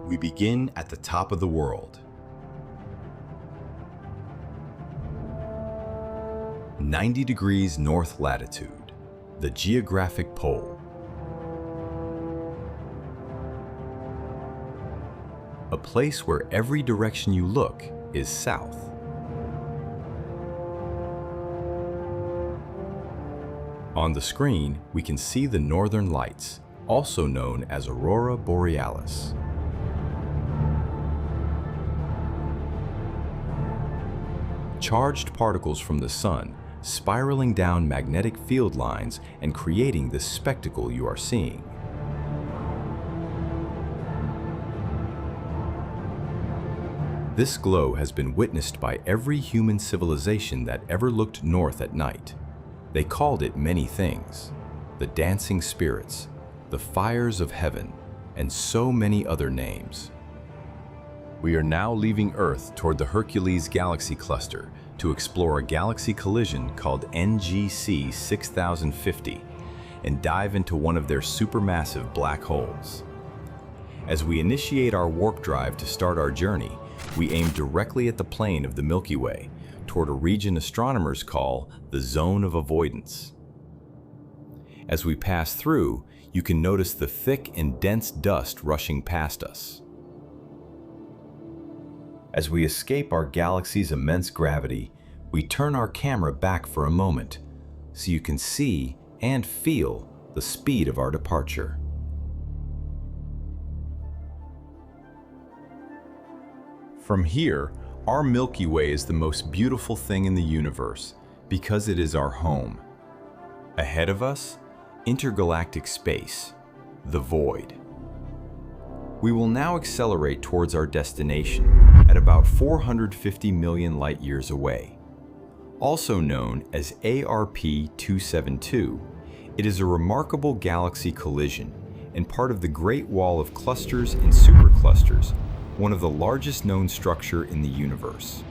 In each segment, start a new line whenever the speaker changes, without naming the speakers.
We begin at the top of the world. 90 degrees north latitude, the geographic pole. A place where every direction you look is south. On the screen, we can see the northern lights, also known as aurora borealis. Charged particles from the sun spiraling down magnetic field lines and creating the spectacle you are seeing. This glow has been witnessed by every human civilization that ever looked north at night. They called it many things: the dancing spirits, the fires of heaven, and so many other names. We are now leaving Earth toward the Hercules Galaxy Cluster to explore a galaxy collision called NGC 6050 and dive into one of their supermassive black holes. As we initiate our warp drive to start our journey, we aim directly at the plane of the Milky Way, toward a region astronomers call the zone of avoidance. As we pass through, you can notice the thick and dense dust rushing past us. As we escape our galaxy's immense gravity, we turn our camera back for a moment so you can see and feel the speed of our departure. From here, our Milky Way is the most beautiful thing in the universe because it is our home. Ahead of us, intergalactic space, the void. We will now accelerate towards our destination at about 450 million light-years away. Also known as ARP 272, it is a remarkable galaxy collision and part of the Great Wall of Clusters and Superclusters, one of the largest known structure in the universe.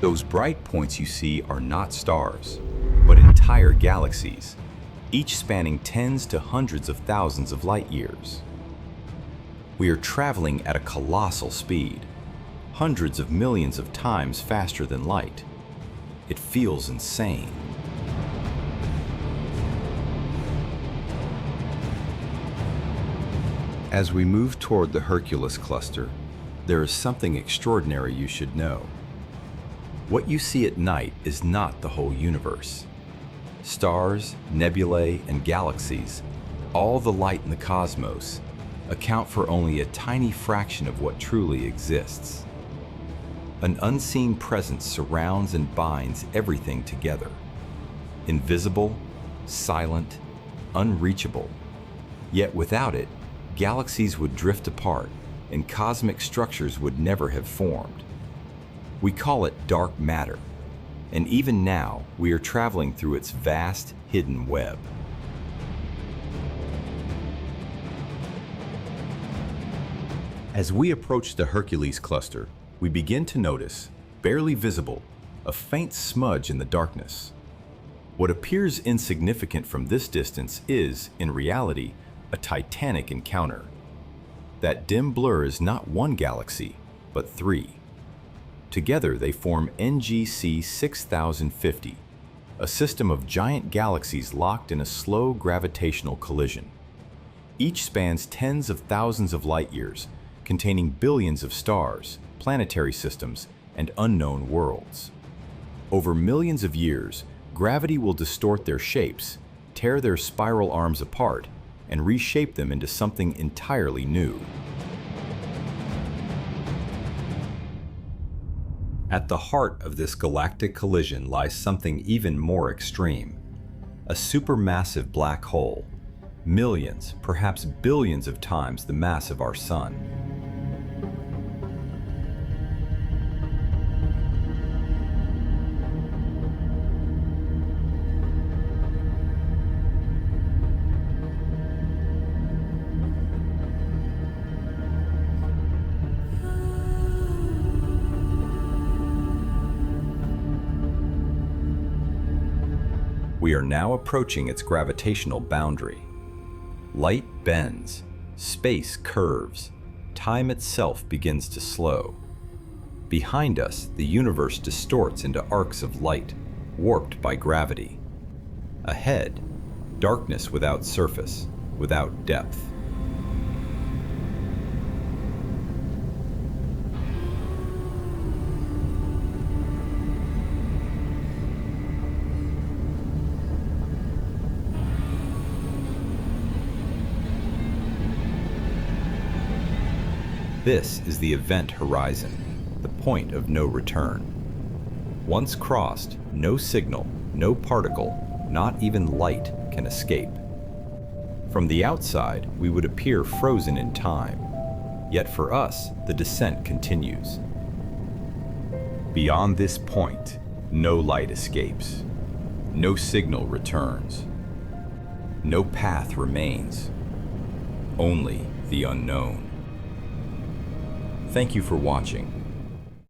Those bright points you see are not stars, but entire galaxies, each spanning tens to hundreds of thousands of light years. We are traveling at a colossal speed, hundreds of millions of times faster than light. It feels insane. As we move toward the Hercules Cluster, there is something extraordinary you should know. What you see at night is not the whole universe. Stars, nebulae, and galaxies, all the light in the cosmos, account for only a tiny fraction of what truly exists. An unseen presence surrounds and binds everything together. Invisible, silent, unreachable. Yet without it, galaxies would drift apart and cosmic structures would never have formed. We call it dark matter, and even now we are traveling through its vast, hidden web. As we approach the Hercules Cluster, we begin to notice, barely visible, a faint smudge in the darkness. What appears insignificant from this distance is, in reality, a titanic encounter. That dim blur is not one galaxy, but three. Together they form NGC 6050, a system of giant galaxies locked in a slow gravitational collision. Each spans tens of thousands of light years, containing billions of stars, planetary systems, and unknown worlds. Over millions of years, gravity will distort their shapes, tear their spiral arms apart, and reshape them into something entirely new. At the heart of this galactic collision lies something even more extreme: a supermassive black hole, millions, perhaps billions of times the mass of our Sun. We are now approaching its gravitational boundary. Light bends, space curves, time itself begins to slow. Behind us, the universe distorts into arcs of light, warped by gravity. Ahead, darkness without surface, without depth. This is the event horizon, the point of no return. Once crossed, no signal, no particle, not even light can escape. From the outside, we would appear frozen in time, yet for us, the descent continues. Beyond this point, no light escapes, no signal returns, no path remains, only the unknown. Thank you for watching.